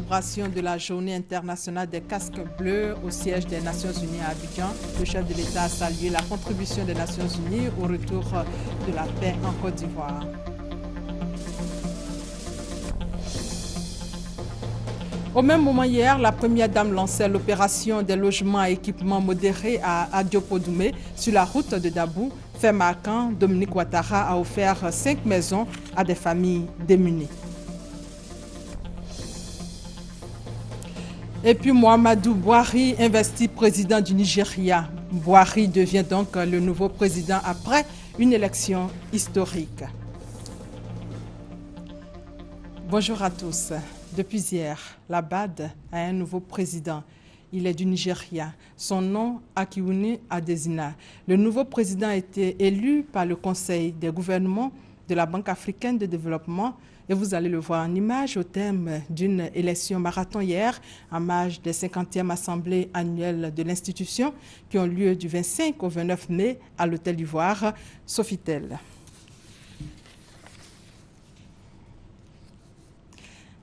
célébration de la Journée internationale des casques bleus au siège des Nations Unies à Abidjan, le chef de l'État a salué la contribution des Nations Unies au retour de la paix en Côte d'Ivoire. Au même moment hier, la première dame lançait l'opération des logements à équipement modéré à Adiopodoumé sur la route de Dabou. Fait marquant, Dominique Ouattara a offert 5 maisons à des familles démunies. Et puis Mohamedou Buhari, investi président du Nigeria. Buhari devient donc le nouveau président après une élection historique. Bonjour à tous. Depuis hier, la BAD a un nouveau président. Il est du Nigeria. Son nom, Akiwuni Adesina. Le nouveau président a été élu par le Conseil des gouvernements de la Banque africaine de développement. Et vous allez le voir en image au thème d'une élection marathon hier, en marge des 50e assemblées annuelles de l'institution qui ont lieu du 25 au 29 mai à l'Hôtel d'Ivoire, Sofitel.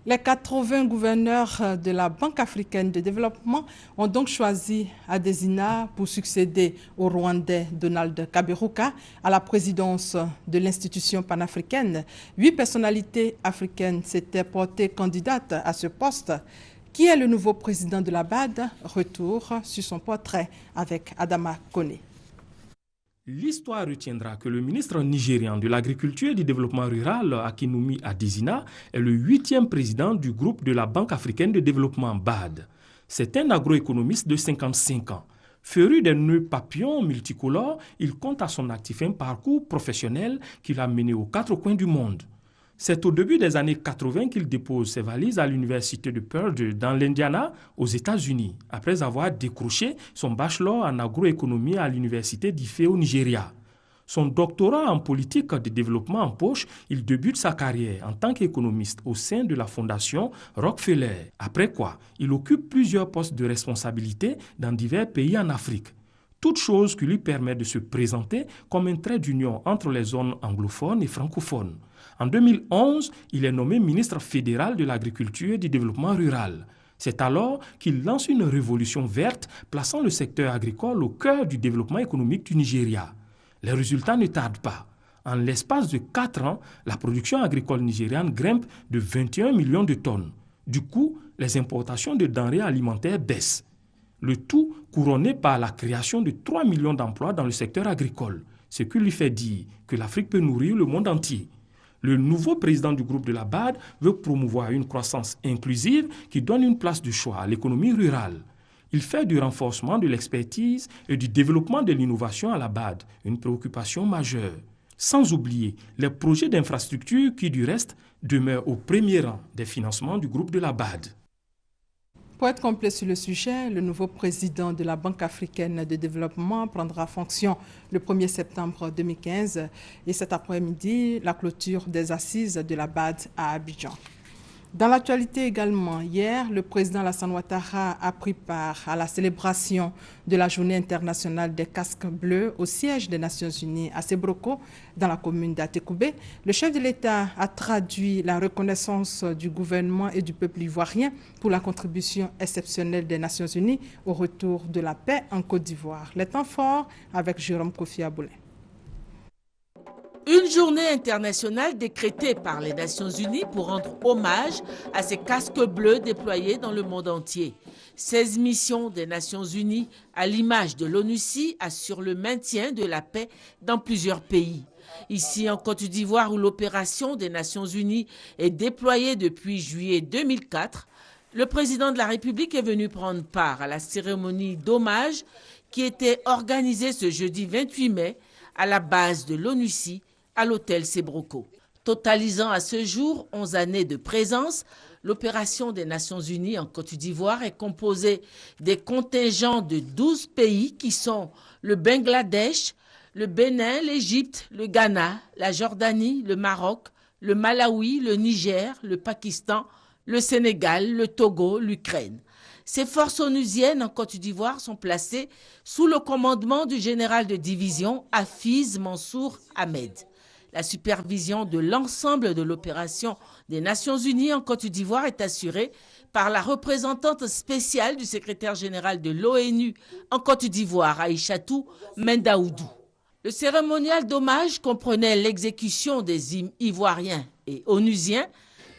Les 80 gouverneurs de la Banque africaine de développement ont donc choisi Adesina pour succéder au Rwandais Donald Kaberuka à la présidence de l'institution panafricaine. 8 personnalités africaines s'étaient portées candidates à ce poste. Qui est le nouveau président de la BAD? Retour sur son portrait avec Adama Kone. L'histoire retiendra que le ministre nigérian de l'Agriculture et du Développement rural, Akinwumi Adesina, est le 8e président du groupe de la Banque africaine de développement BAD. C'est un agroéconomiste de 55 ans. Féru des nœuds papillons multicolores, il compte à son actif un parcours professionnel qui l'a mené aux 4 coins du monde. C'est au début des années 80 qu'il dépose ses valises à l'université de Purdue dans l'Indiana, aux États-Unis, après avoir décroché son bachelor en agroéconomie à l'université d'Ife au Nigeria. Son doctorat en politique de développement en poche, il débute sa carrière en tant qu'économiste au sein de la fondation Rockefeller. Après quoi, il occupe plusieurs postes de responsabilité dans divers pays en Afrique. Toute chose qui lui permet de se présenter comme un trait d'union entre les zones anglophones et francophones. En 2011, il est nommé ministre fédéral de l'Agriculture et du Développement rural. C'est alors qu'il lance une révolution verte, plaçant le secteur agricole au cœur du développement économique du Nigeria. Les résultats ne tardent pas. En l'espace de 4 ans, la production agricole nigériane grimpe de 21 millions de tonnes. Du coup, les importations de denrées alimentaires baissent. Le tout couronné par la création de 3 millions d'emplois dans le secteur agricole, ce qui lui fait dire que l'Afrique peut nourrir le monde entier. Le nouveau président du groupe de la BAD veut promouvoir une croissance inclusive qui donne une place de choix à l'économie rurale. Il fait du renforcement de l'expertise et du développement de l'innovation à la BAD une préoccupation majeure. Sans oublier les projets d'infrastructure qui, du reste, demeurent au premier rang des financements du groupe de la BAD. Pour être complet sur le sujet, le nouveau président de la Banque africaine de développement prendra fonction le 1er septembre 2015 et cet après-midi, la clôture des assises de la BAD à Abidjan. Dans l'actualité également, hier, le président Alassane Ouattara a pris part à la célébration de la Journée internationale des casques bleus au siège des Nations Unies à Sébroko, dans la commune d'Atekoubé. Le chef de l'État a traduit la reconnaissance du gouvernement et du peuple ivoirien pour la contribution exceptionnelle des Nations Unies au retour de la paix en Côte d'Ivoire. Les temps forts avec Jérôme Kofi Aboulin. Une journée internationale décrétée par les Nations Unies pour rendre hommage à ces casques bleus déployés dans le monde entier. 16 missions des Nations Unies, à l'image de l'ONUCI, assurent le maintien de la paix dans plusieurs pays. Ici en Côte d'Ivoire, où l'opération des Nations Unies est déployée depuis juillet 2004, le président de la République est venu prendre part à la cérémonie d'hommage qui était organisée ce jeudi 28 mai à la base de l'ONUCI, à l'hôtel Sébroko. Totalisant à ce jour 11 années de présence, l'opération des Nations Unies en Côte d'Ivoire est composée des contingents de 12 pays qui sont le Bangladesh, le Bénin, l'Égypte, le Ghana, la Jordanie, le Maroc, le Malawi, le Niger, le Pakistan, le Sénégal, le Togo, l'Ukraine. Ces forces onusiennes en Côte d'Ivoire sont placées sous le commandement du général de division Hafiz Mansour Ahmed. La supervision de l'ensemble de l'opération des Nations Unies en Côte d'Ivoire est assurée par la représentante spéciale du secrétaire général de l'ONU en Côte d'Ivoire, Aïchatou Mendaoudou. Le cérémonial d'hommage comprenait l'exécution des hymnes ivoiriens et onusiens,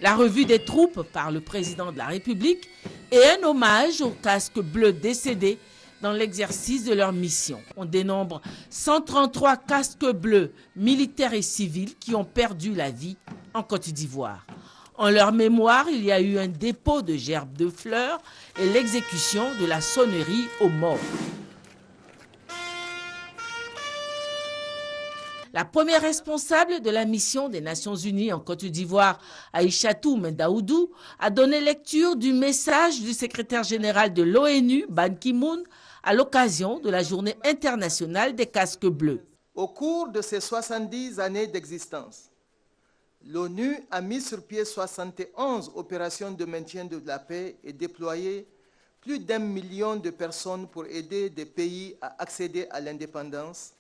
la revue des troupes par le président de la République et un hommage aux casques bleus décédés dans l'exercice de leur mission. On dénombre 133 casques bleus militaires et civils qui ont perdu la vie en Côte d'Ivoire. En leur mémoire, il y a eu un dépôt de gerbes de fleurs et l'exécution de la sonnerie aux morts. La première responsable de la mission des Nations Unies en Côte d'Ivoire, Aïchatou Mendaoudou, a donné lecture du message du secrétaire général de l'ONU, Ban Ki-moon, à l'occasion de la Journée internationale des casques bleus. Au cours de ses 70 années d'existence, l'ONU a mis sur pied 71 opérations de maintien de la paix et déployé plus d'1 million de personnes pour aider des pays à accéder à l'indépendance,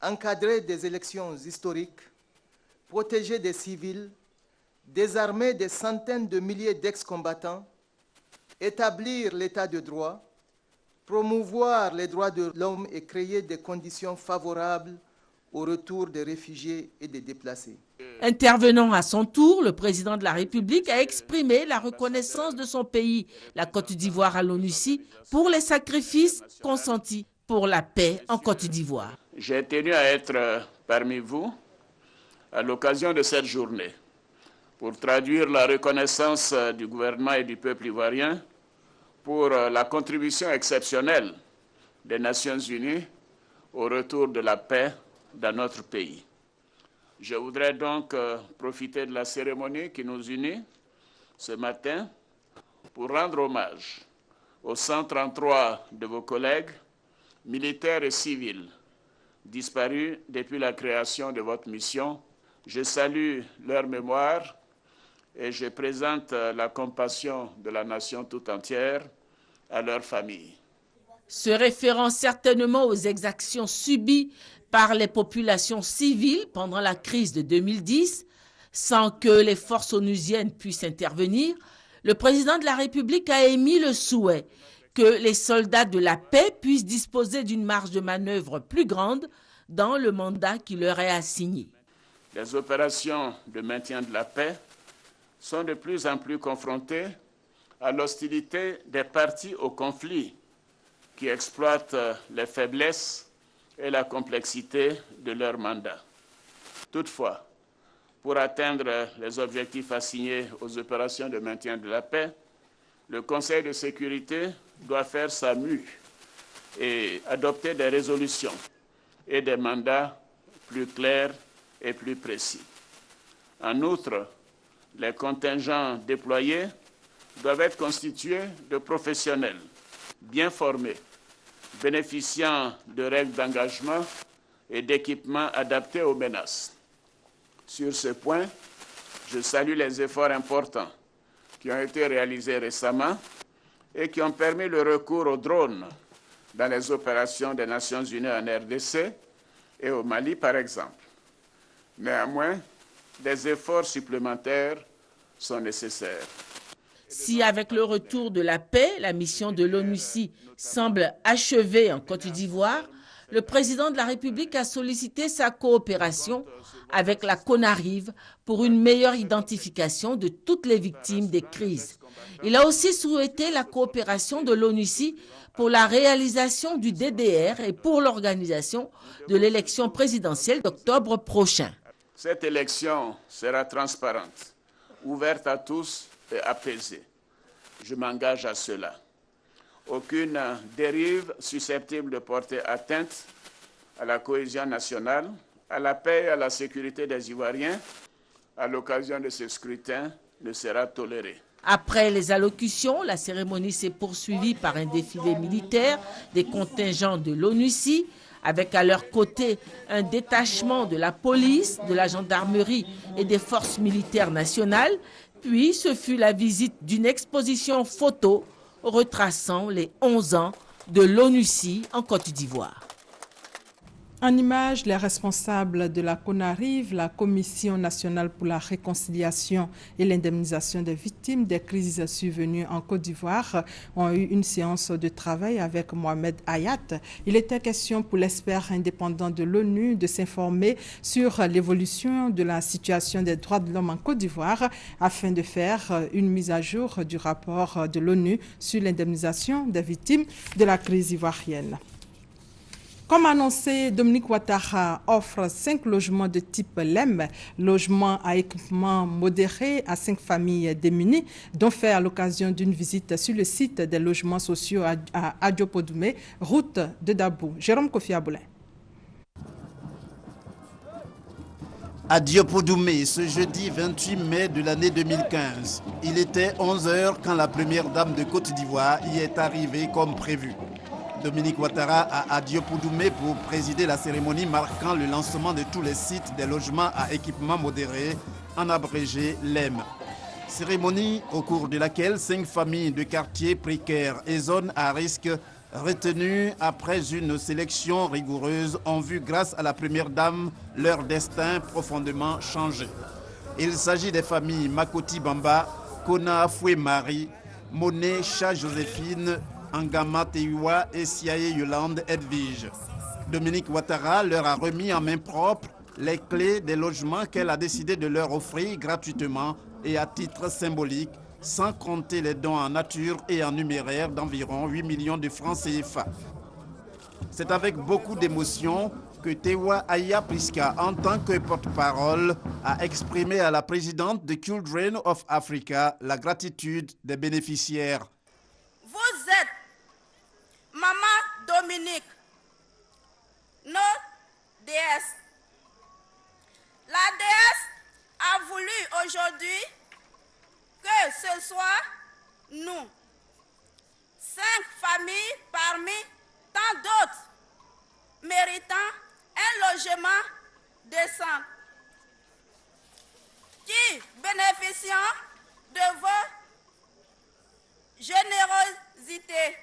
encadrer des élections historiques, protéger des civils, désarmer des centaines de milliers d'ex-combattants, établir l'état de droit, promouvoir les droits de l'homme et créer des conditions favorables au retour des réfugiés et des déplacés. Intervenant à son tour, le président de la République a exprimé la reconnaissance de son pays, la Côte d'Ivoire à l'ONUCI, pour les sacrifices consentis pour la paix en Côte d'Ivoire. J'ai tenu à être parmi vous à l'occasion de cette journée pour traduire la reconnaissance du gouvernement et du peuple ivoirien pour la contribution exceptionnelle des Nations Unies au retour de la paix dans notre pays. Je voudrais donc profiter de la cérémonie qui nous unit ce matin pour rendre hommage aux 133 de vos collègues, militaires et civils, disparus depuis la création de votre mission. Je salue leur mémoire et je présente la compassion de la nation tout entière à leurs familles. Se référant certainement aux exactions subies par les populations civiles pendant la crise de 2010, sans que les forces onusiennes puissent intervenir, le président de la République a émis le souhait que les soldats de la paix puissent disposer d'une marge de manœuvre plus grande dans le mandat qui leur est assigné. Les opérations de maintien de la paix sont de plus en plus confrontées à l'hostilité des parties au conflit qui exploitent les faiblesses et la complexité de leur mandat. Toutefois, pour atteindre les objectifs assignés aux opérations de maintien de la paix, le Conseil de sécurité doit faire sa mue et adopter des résolutions et des mandats plus clairs et plus précis. En outre, les contingents déployés doivent être constitués de professionnels bien formés, bénéficiant de règles d'engagement et d'équipements adaptés aux menaces. Sur ce point, je salue les efforts importants qui ont été réalisés récemment et qui ont permis le recours aux drones dans les opérations des Nations Unies en RDC et au Mali, par exemple. Néanmoins, des efforts supplémentaires sont nécessaires. Si avec le retour de la paix, la mission de l'ONUCI semble achevée en Côte d'Ivoire, le président de la République a sollicité sa coopération avec la CONARIV pour une meilleure identification de toutes les victimes des crises. Il a aussi souhaité la coopération de l'ONUCI pour la réalisation du DDR et pour l'organisation de l'élection présidentielle d'octobre prochain. Cette élection sera transparente, ouverte à tous et apaisée. Je m'engage à cela. Aucune dérive susceptible de porter atteinte à la cohésion nationale, à la paix et à la sécurité des Ivoiriens à l'occasion de ce scrutin ne sera tolérée. Après les allocutions, la cérémonie s'est poursuivie par un défilé militaire des contingents de l'ONUCI, avec à leur côté un détachement de la police, de la gendarmerie et des forces militaires nationales. Puis ce fut la visite d'une exposition photo retraçant les 11 ans de l'ONUCI en Côte d'Ivoire. En image, les responsables de la CONARIV, la Commission nationale pour la réconciliation et l'indemnisation des victimes des crises survenues en Côte d'Ivoire, ont eu une séance de travail avec Mohamed Hayat. Il était question pour l'expert indépendant de l'ONU de s'informer sur l'évolution de la situation des droits de l'homme en Côte d'Ivoire afin de faire une mise à jour du rapport de l'ONU sur l'indemnisation des victimes de la crise ivoirienne. Comme annoncé, Dominique Ouattara offre 5 logements de type LEM, logements à équipement modéré à 5 familles démunies, dont fait à l'occasion d'une visite sur le site des logements sociaux à Adiopodoumé, route de Dabou. Jérôme Kofi Aboulin. À Diopodoumé, ce jeudi 28 mai de l'année 2015. Il était 11 h quand la première dame de Côte d'Ivoire y est arrivée comme prévu. Dominique Ouattara a Diopodoumé pour présider la cérémonie marquant le lancement de tous les sites des logements à équipement modéré, en abrégé LEM. Cérémonie au cours de laquelle 5 familles de quartiers précaires et zones à risque retenues après une sélection rigoureuse ont vu, grâce à la première dame, leur destin profondément changé. Il s'agit des familles Makoti Bamba, Kona Foué Marie, Monet Cha Joséphine, Angama Teiwa et Siaye Yolande Edwige. Dominique Ouattara leur a remis en main propre les clés des logements qu'elle a décidé de leur offrir gratuitement et à titre symbolique, sans compter les dons en nature et en numéraire d'environ 8 millions de francs CFA. C'est avec beaucoup d'émotion que Tewa Aya Priska, en tant que porte-parole, a exprimé à la présidente de Children of Africa la gratitude des bénéficiaires. Vous êtes Maman Dominique, notre déesse. La déesse a voulu aujourd'hui que ce soit nous, 5 familles parmi tant d'autres, méritant un logement décent, qui bénéficient de vos générosités.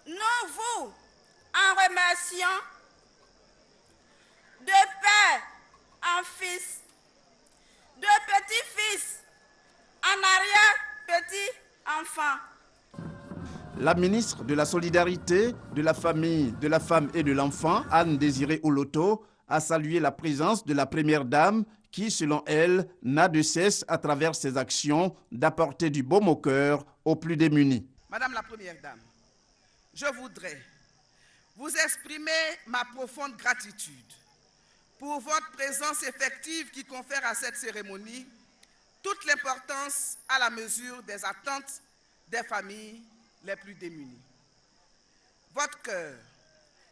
Nous vous en remercions de père en fils, de petit-fils en arrière-petit-enfant. La ministre de la Solidarité, de la Famille, de la Femme et de l'Enfant, Anne-Désirée Oloto, a salué la présence de la Première Dame qui, selon elle, n'a de cesse, à travers ses actions, d'apporter du baume au cœur aux plus démunis. Madame la Première Dame, je voudrais vous exprimer ma profonde gratitude pour votre présence effective qui confère à cette cérémonie toute l'importance à la mesure des attentes des familles les plus démunies. Votre cœur,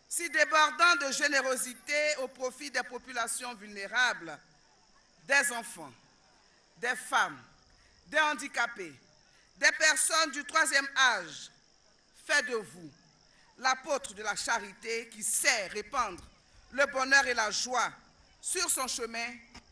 si débordant de générosité au profit des populations vulnérables, des enfants, des femmes, des handicapés, des personnes du 3e âge, fait de vous l'apôtre de la charité qui sait répandre le bonheur et la joie sur son chemin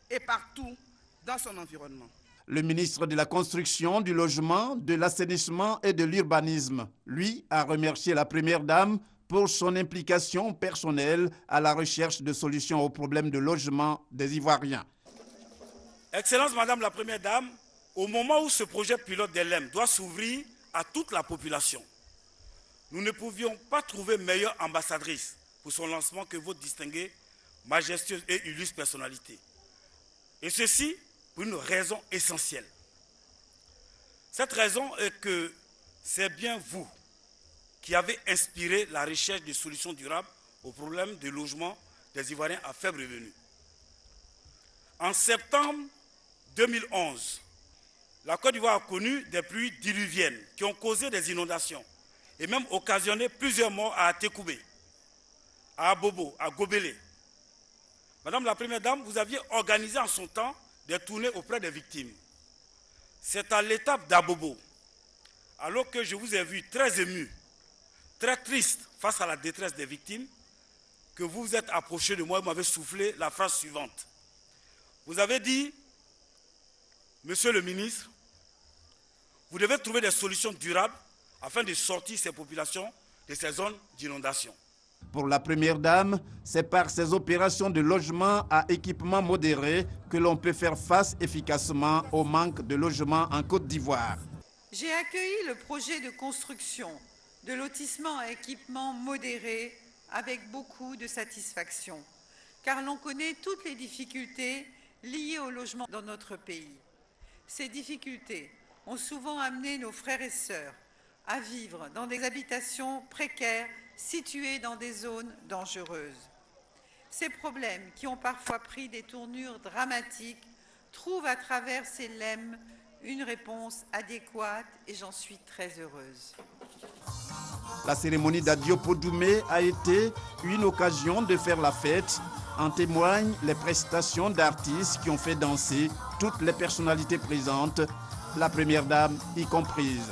et partout dans son environnement. Le ministre de la Construction, du Logement, de l'Assainissement et de l'Urbanisme, lui, a remercié la Première Dame pour son implication personnelle à la recherche de solutions aux problèmes de logement des Ivoiriens. Excellence Madame la Première Dame, au moment où ce projet pilote des LEM doit s'ouvrir à toute la population, nous ne pouvions pas trouver meilleure ambassadrice pour son lancement que votre distinguée, majestueuse et illustre personnalité. Et ceci pour une raison essentielle. Cette raison est que c'est bien vous qui avez inspiré la recherche de solutions durables aux problèmes de logement des Ivoiriens à faible revenu. En septembre 2011, la Côte d'Ivoire a connu des pluies diluviennes qui ont causé des inondations et même occasionné plusieurs morts à Atekoubé, à Abobo, à Gobelé. Madame la Première Dame, vous aviez organisé en son temps des tournées auprès des victimes. C'est à l'étape d'Abobo, alors que je vous ai vu très ému, très triste face à la détresse des victimes, que vous vous êtes approché de moi et m'avez soufflé la phrase suivante. Vous avez dit, Monsieur le ministre, vous devez trouver des solutions durables afin de sortir ces populations de ces zones d'inondation. Pour la première dame, c'est par ces opérations de logement à équipement modéré que l'on peut faire face efficacement au manque de logement en Côte d'Ivoire. J'ai accueilli le projet de construction de lotissement à équipement modéré avec beaucoup de satisfaction, car l'on connaît toutes les difficultés liées au logement dans notre pays. Ces difficultés ont souvent amené nos frères et sœurs à vivre dans des habitations précaires situées dans des zones dangereuses. Ces problèmes, qui ont parfois pris des tournures dramatiques, trouvent à travers ces lemmes une réponse adéquate et j'en suis très heureuse. La cérémonie d'Adiopo Doumé a été une occasion de faire la fête. En témoignent les prestations d'artistes qui ont fait danser toutes les personnalités présentes, la première dame y comprise.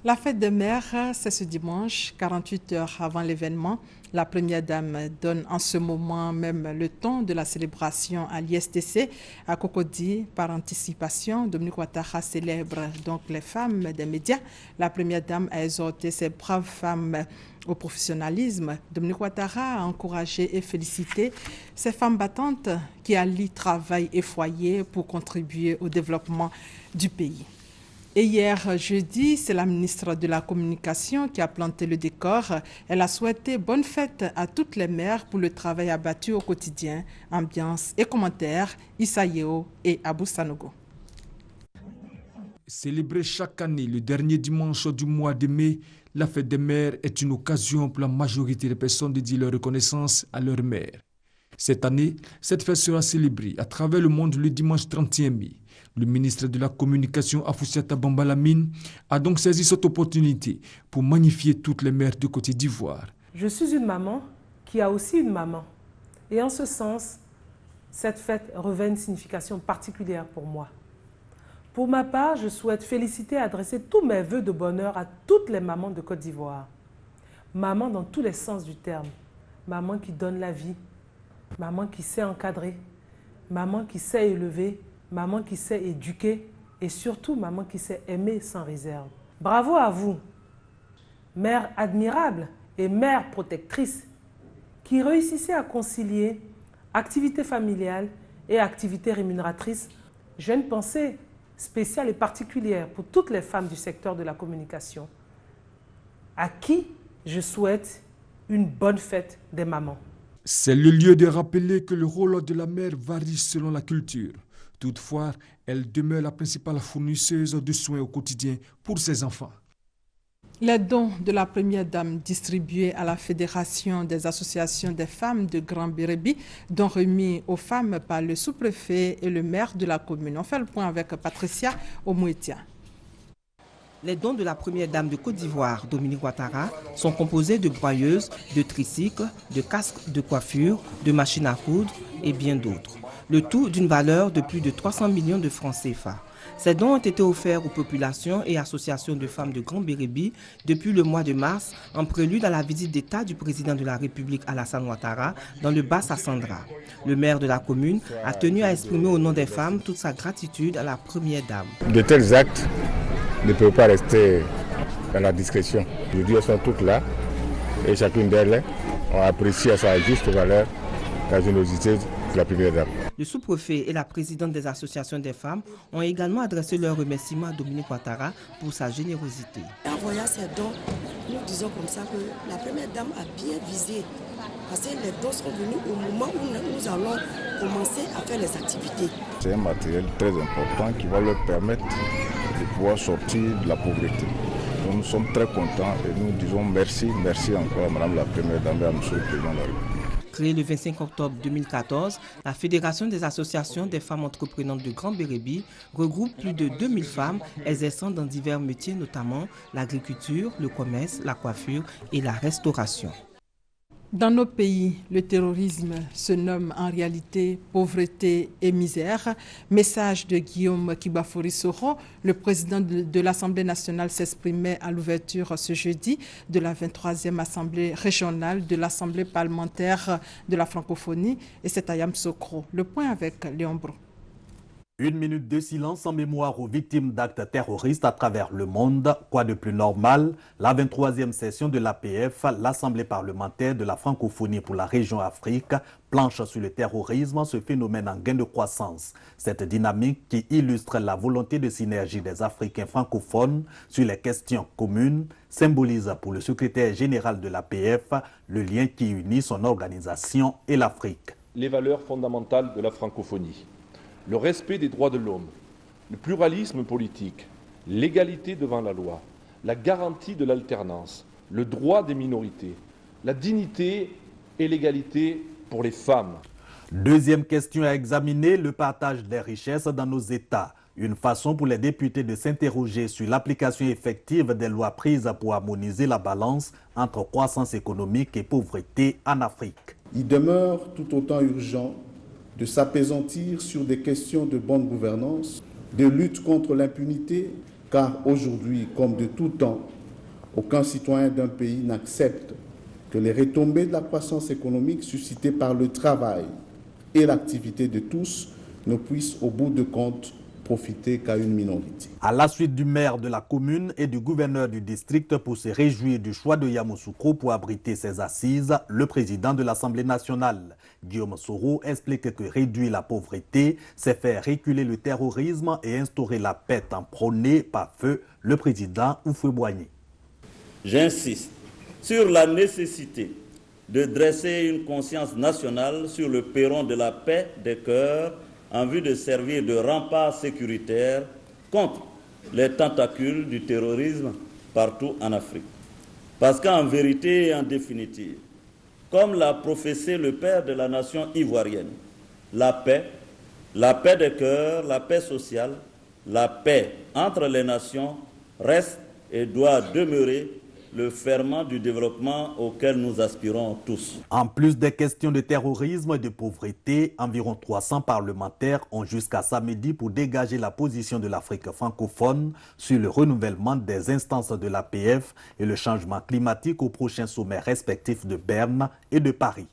La fête des mères, c'est ce dimanche, 48 heures avant l'événement. La première dame donne en ce moment même le ton de la célébration à l'ISTC à Cocody par anticipation. Dominique Ouattara célèbre donc les femmes des médias. La première dame a exhorté ces braves femmes au professionnalisme. Dominique Ouattara a encouragé et félicité ces femmes battantes qui allient travail et foyer pour contribuer au développement du pays. Et hier jeudi, c'est la ministre de la Communication qui a planté le décor. Elle a souhaité bonne fête à toutes les mères pour le travail abattu au quotidien. Ambiance et commentaires, Issa Yeo et Abou Sanogo. Célébrée chaque année le dernier dimanche du mois de mai, la fête des mères est une occasion pour la majorité des personnes de dire leur reconnaissance à leur mère. Cette année, cette fête sera célébrée à travers le monde le dimanche 31 mai. Le ministre de la Communication, Afoussiata Bambalamine, a donc saisi cette opportunité pour magnifier toutes les mères de Côte d'Ivoire. Je suis une maman qui a aussi une maman. Et en ce sens, cette fête revêt une signification particulière pour moi. Pour ma part, je souhaite féliciter et adresser tous mes vœux de bonheur à toutes les mamans de Côte d'Ivoire. Maman dans tous les sens du terme. Maman qui donne la vie. Maman qui sait encadrer. Maman qui sait élever. Maman qui sait éduquer et surtout maman qui sait aimer sans réserve. Bravo à vous, mère admirable et mère protectrice, qui réussissez à concilier activité familiale et activité rémunératrice. J'ai une pensée spéciale et particulière pour toutes les femmes du secteur de la communication, à qui je souhaite une bonne fête des mamans. C'est le lieu de rappeler que le rôle de la mère varie selon la culture. Toutefois, elle demeure la principale fournisseuse de soins au quotidien pour ses enfants. Les dons de la première dame distribués à la Fédération des associations des femmes de Grand Bérébi, dont remis aux femmes par le sous-préfet et le maire de la commune. On fait le point avec Patricia Omouetia. Les dons de la première dame de Côte d'Ivoire, Dominique Ouattara, sont composés de broyeuses, de tricycles, de casques de coiffure, de machines à coudre et bien d'autres. Le tout d'une valeur de plus de 300 millions de francs CFA. Ces dons ont été offerts aux populations et associations de femmes de Grand Bérébi depuis le mois de mars, en prélude à la visite d'État du président de la République Alassane Ouattara dans le Bas-Sassandra. Le maire de la commune a tenu à exprimer au nom des femmes toute sa gratitude à la première dame. De tels actes ne peuvent pas rester dans la discrétion. Aujourd'hui, elles sont toutes là et chacune d'elles a apprécié à sa juste valeur la générosité de la première dame. Le sous-préfet et la présidente des associations des femmes ont également adressé leurs remerciements à Dominique Ouattara pour sa générosité. En voyant ces dons, nous disons comme ça que la première dame a bien visé. Parce que les dons sont venus au moment où nous allons commencer à faire les activités. C'est un matériel très important qui va leur permettre de pouvoir sortir de la pauvreté. Donc nous sommes très contents et nous disons merci encore à Madame la Première Dame et à Monsieur le Président de la République. Créée le 25 octobre 2014, la Fédération des associations des femmes entreprenantes de Grand Bérébi regroupe plus de 2000 femmes exerçant dans divers métiers, notamment l'agriculture, le commerce, la coiffure et la restauration. Dans nos pays, le terrorisme se nomme en réalité pauvreté et misère. Message de Guillaume Kibafori Soro, le président de l'Assemblée nationale s'exprimait à l'ouverture ce jeudi de la 23e Assemblée régionale de l'Assemblée parlementaire de la francophonie et c'est à Yamoussoukro. Le point avec Léon Brou. Une minute de silence en mémoire aux victimes d'actes terroristes à travers le monde. Quoi de plus normal? La 23e session de l'APF, l'Assemblée parlementaire de la francophonie pour la région Afrique, planche sur le terrorisme, ce phénomène en gain de croissance. Cette dynamique qui illustre la volonté de synergie des Africains francophones sur les questions communes symbolise pour le secrétaire général de l'APF le lien qui unit son organisation et l'Afrique. Les valeurs fondamentales de la francophonie. Le respect des droits de l'homme, le pluralisme politique, l'égalité devant la loi, la garantie de l'alternance, le droit des minorités, la dignité et l'égalité pour les femmes. Deuxième question à examiner, le partage des richesses dans nos États. Une façon pour les députés de s'interroger sur l'application effective des lois prises pour harmoniser la balance entre croissance économique et pauvreté en Afrique. Il demeure tout autant urgent de s'apaisantir sur des questions de bonne gouvernance, de lutte contre l'impunité, car aujourd'hui, comme de tout temps, aucun citoyen d'un pays n'accepte que les retombées de la croissance économique suscitées par le travail et l'activité de tous ne puissent au bout de compte profiter qu'à une minorité. À la suite du maire de la commune et du gouverneur du district pour se réjouir du choix de Yamoussoukro pour abriter ses assises, le président de l'Assemblée nationale, Guillaume Soro, explique que réduire la pauvreté, c'est faire reculer le terrorisme et instaurer la paix en prôné par feu le président Houphouët-Boigny. J'insiste sur la nécessité de dresser une conscience nationale sur le perron de la paix des cœurs en vue de servir de rempart sécuritaire contre les tentacules du terrorisme partout en Afrique. Parce qu'en vérité et en définitive, comme l'a professé le père de la nation ivoirienne, la paix des cœurs, la paix sociale, la paix entre les nations reste et doit demeurer le ferment du développement auquel nous aspirons tous. En plus des questions de terrorisme et de pauvreté, environ 300 parlementaires ont jusqu'à samedi pour dégager la position de l'Afrique francophone sur le renouvellement des instances de l'APF et le changement climatique au prochain sommet respectif de Berne et de Paris.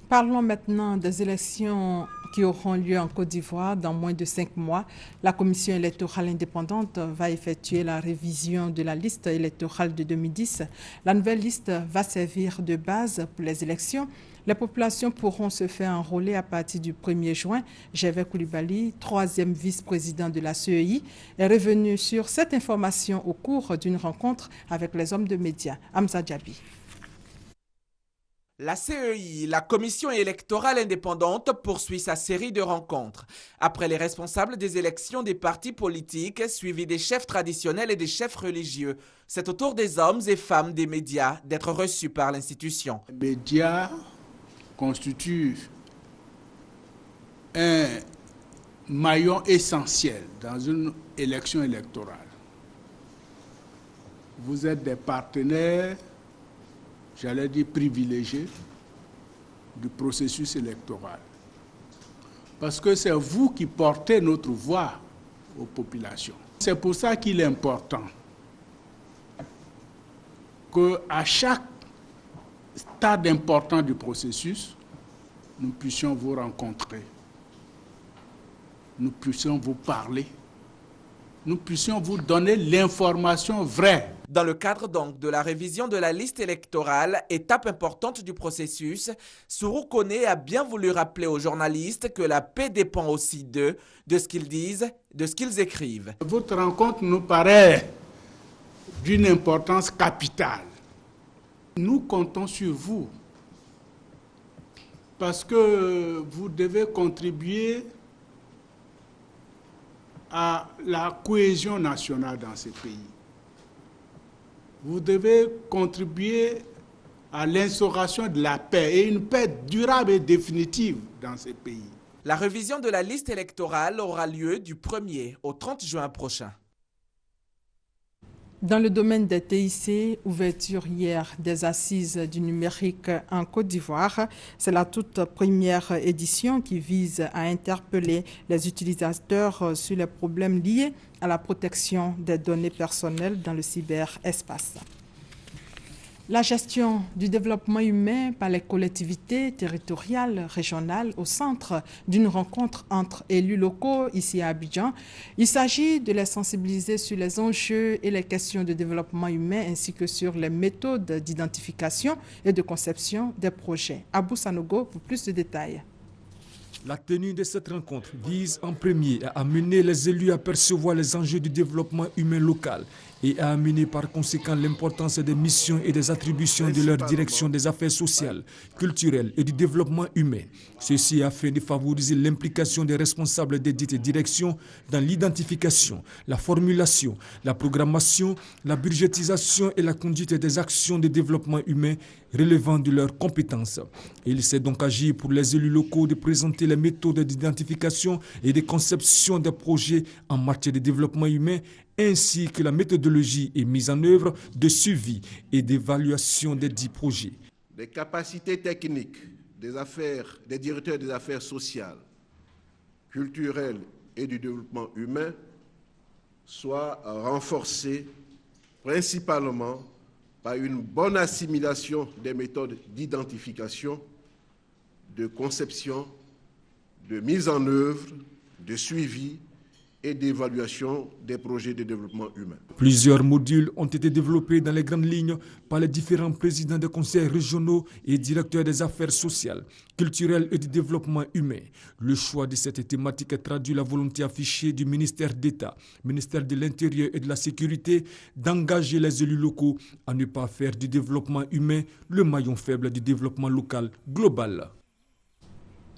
Parlons maintenant des élections qui auront lieu en Côte d'Ivoire dans moins de 5 mois. La commission électorale indépendante va effectuer la révision de la liste électorale de 2010. La nouvelle liste va servir de base pour les élections. Les populations pourront se faire enrôler à partir du 1er juin. Gervais Coulibaly, 3e vice-président de la CEI, est revenu sur cette information au cours d'une rencontre avec les hommes de médias. Hamza Djabi. La CEI, la Commission électorale indépendante, poursuit sa série de rencontres. Après les responsables des élections des partis politiques, suivis des chefs traditionnels et des chefs religieux, c'est au tour des hommes et femmes des médias d'être reçus par l'institution. Les médias constituent un maillon essentiel dans une élection électorale. Vous êtes des partenaires, j'allais dire privilégiés, du processus électoral. Parce que c'est vous qui portez notre voix aux populations. C'est pour ça qu'il est important qu'à chaque stade important du processus, nous puissions vous rencontrer, nous puissions vous parler, nous puissions vous donner l'information vraie. Dans le cadre donc de la révision de la liste électorale, étape importante du processus, Soro Kone a bien voulu rappeler aux journalistes que la paix dépend aussi d'eux, de ce qu'ils disent, de ce qu'ils écrivent. Votre rencontre nous paraît d'une importance capitale. Nous comptons sur vous parce que vous devez contribuer à la cohésion nationale dans ce pays. Vous devez contribuer à l'instauration de la paix et une paix durable et définitive dans ce pays. La révision de la liste électorale aura lieu du 1er au 30 juin prochain. Dans le domaine des TIC, ouverture hier des assises du numérique en Côte d'Ivoire. C'est la toute première édition qui vise à interpeller les utilisateurs sur les problèmes liés à la protection des données personnelles dans le cyberespace. La gestion du développement humain par les collectivités territoriales, régionales, au centre d'une rencontre entre élus locaux ici à Abidjan. Il s'agit de les sensibiliser sur les enjeux et les questions de développement humain ainsi que sur les méthodes d'identification et de conception des projets. Abou Sanogo pour plus de détails. La tenue de cette rencontre vise en premier à amener les élus à percevoir les enjeux du développement humain local et à amener par conséquent l'importance des missions et des attributions de leur direction des affaires sociales, culturelles et du développement humain. Ceci afin de favoriser l'implication des responsables des dites directions dans l'identification, la formulation, la programmation, la budgétisation et la conduite des actions de développement humain relevant de leurs compétences. Il s'est donc agi pour les élus locaux de présenter les méthodes d'identification et de conception des projets en matière de développement humain ainsi que la méthodologie et mise en œuvre de suivi et d'évaluation des dits projets. Les capacités techniques des directeurs des affaires sociales, culturelles et du développement humain soient renforcées principalement par une bonne assimilation des méthodes d'identification, de conception, de mise en œuvre, de suivi et d'évaluation des projets de développement humain. Plusieurs modules ont été développés dans les grandes lignes par les différents présidents des conseils régionaux et directeurs des affaires sociales, culturelles et du développement humain. Le choix de cette thématique traduit la volonté affichée du ministère d'État, ministère de l'Intérieur et de la Sécurité d'engager les élus locaux à ne pas faire du développement humain le maillon faible du développement local global.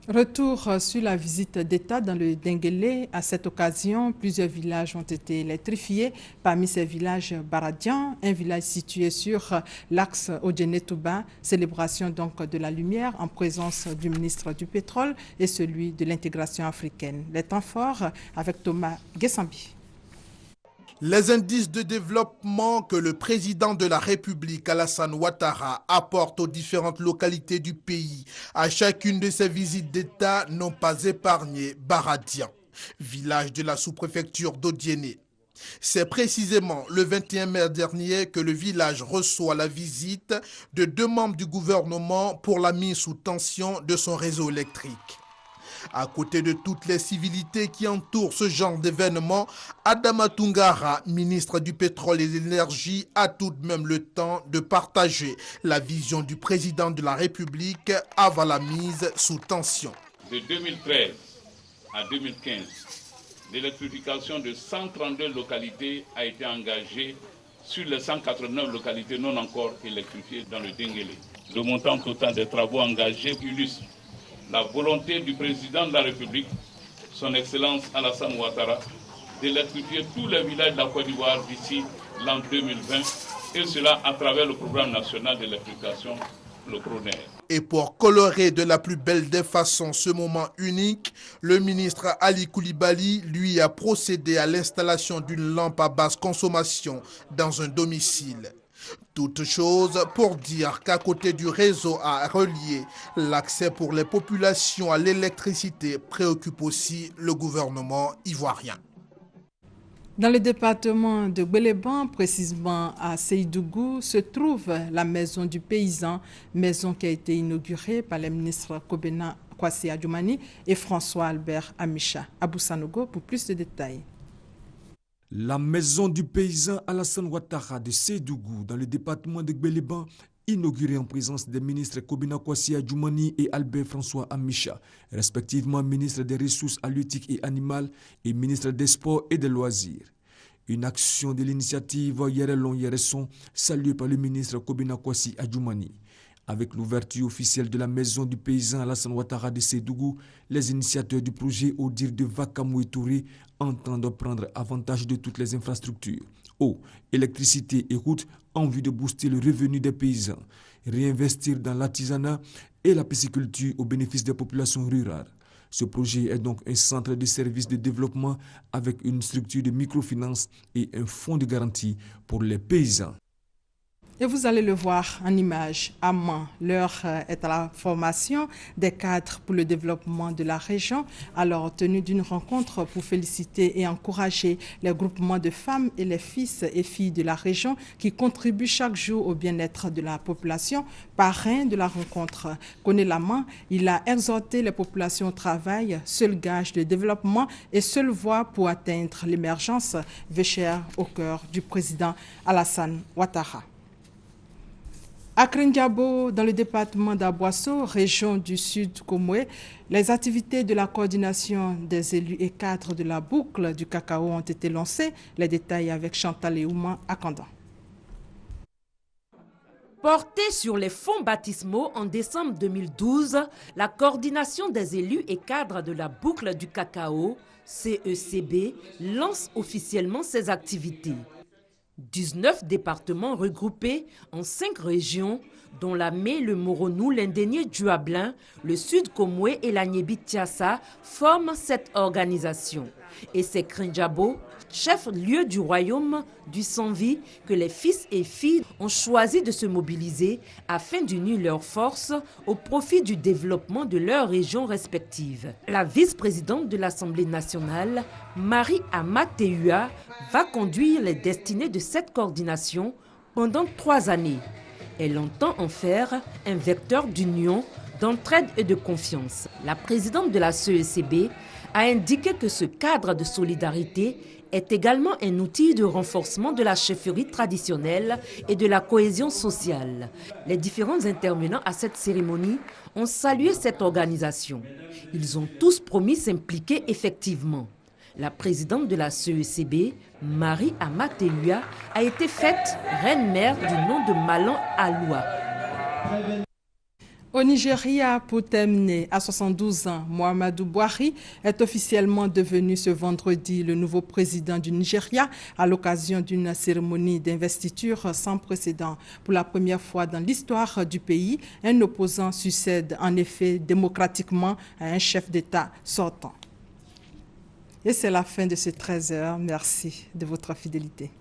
Retour sur la visite d'État dans le Denguélé. À cette occasion, plusieurs villages ont été électrifiés. Parmi ces villages, Baradian, un village situé sur l'axe Odjene-Touba, célébration donc de la lumière en présence du ministre du Pétrole et celui de l'intégration africaine. Les temps forts avec Thomas Gessambi. Les indices de développement que le président de la République, Alassane Ouattara, apporte aux différentes localités du pays à chacune de ses visites d'État n'ont pas épargné Baradian, village de la sous-préfecture d'Odiéné. C'est précisément le 21 mai dernier que le village reçoit la visite de 2 membres du gouvernement pour la mise sous tension de son réseau électrique. À côté de toutes les civilités qui entourent ce genre d'événement, Adama Tungara, ministre du Pétrole et de l'Énergie, a tout de même le temps de partager la vision du président de la République avant la mise sous tension. De 2013 à 2015, l'électrification de 132 localités a été engagée sur les 189 localités non encore électrifiées dans le Denguélé. Le montant total des travaux engagés illustre la volonté du président de la République, son Excellence Alassane Ouattara, d'électrifier tous les villages de la Côte d'Ivoire d'ici l'an 2020, et cela à travers le programme national d'électrification, le PRONER. Et pour colorer de la plus belle des façons ce moment unique, le ministre Ali Koulibaly, lui, a procédé à l'installation d'une lampe à basse consommation dans un domicile. Toute chose pour dire qu'à côté du réseau à relier, l'accès pour les populations à l'électricité préoccupe aussi le gouvernement ivoirien. Dans le département de Gbeleban, précisément à Séidougou, se trouve la maison du paysan, maison qui a été inaugurée par les ministres Kobena Kwasi Adjoumani et François Albert Amicha. Abou Sanogo pour plus de détails. La maison du paysan Alassane Ouattara de Séidougou, dans le département de Gbeleban, inaugurée en présence des ministres Kobena Kwasi Adjoumani et Albert François Amicha, respectivement ministre des Ressources halieutiques et animales et ministre des Sports et des Loisirs. Une action de l'initiative Yerelon Yeresson, saluée par le ministre Kobena Kwasi Adjoumani. Avec l'ouverture officielle de la maison du paysan Alassane Ouattara de Séidougou, les initiateurs du projet au dire de Vakamou Touré entendent prendre avantage de toutes les infrastructures, eau, électricité et routes en vue de booster le revenu des paysans, réinvestir dans l'artisanat et la pisciculture au bénéfice des populations rurales. Ce projet est donc un centre de services de développement avec une structure de microfinance et un fonds de garantie pour les paysans. Et vous allez le voir en image à Mans. L'heure est à la formation des cadres pour le développement de la région, alors tenue d'une rencontre pour féliciter et encourager les groupements de femmes et les fils et filles de la région qui contribuent chaque jour au bien-être de la population. Parrain de la rencontre, Koné Laman, il a exhorté les populations au travail, seul gage de développement et seule voie pour atteindre l'émergence, chère au cœur du président Alassane Ouattara. À Krindiabo, dans le département d'Aboasso, région du Sud Komoué, les activités de la coordination des élus et cadres de la boucle du cacao ont été lancées. Les détails avec Chantal Eouma à Kandan. Portée sur les fonds baptismaux en décembre 2012, la coordination des élus et cadres de la boucle du cacao, CECB, lance officiellement ses activités. 19 départements regroupés en 5 régions, dont la Mé, le Moronou, l'Indénié Duablin, le Sud Komoué et la Niébi-Tiassa, forment cette organisation. Et c'est Krindiabo, chef-lieu du royaume du Sanvi, que les fils et filles ont choisi de se mobiliser afin d'unir leurs forces au profit du développement de leurs régions respectives. La vice-présidente de l'Assemblée nationale, Marie Amateua, va conduire les destinées de cette coordination pendant 3 années. Elle entend en faire un vecteur d'union, d'entraide et de confiance. La présidente de la CECB a indiqué que ce cadre de solidarité est également un outil de renforcement de la chefferie traditionnelle et de la cohésion sociale. Les différents intervenants à cette cérémonie ont salué cette organisation. Ils ont tous promis s'impliquer effectivement. La présidente de la CECB, Marie Amateua, a été faite reine-mère du nom de Malan Aloua. Au Nigeria, pour terminer, à 72 ans, Muhammadu Buhari est officiellement devenu ce vendredi le nouveau président du Nigeria à l'occasion d'une cérémonie d'investiture sans précédent. Pour la première fois dans l'histoire du pays, un opposant succède en effet démocratiquement à un chef d'État sortant. Et c'est la fin de ce 13h. Merci de votre fidélité.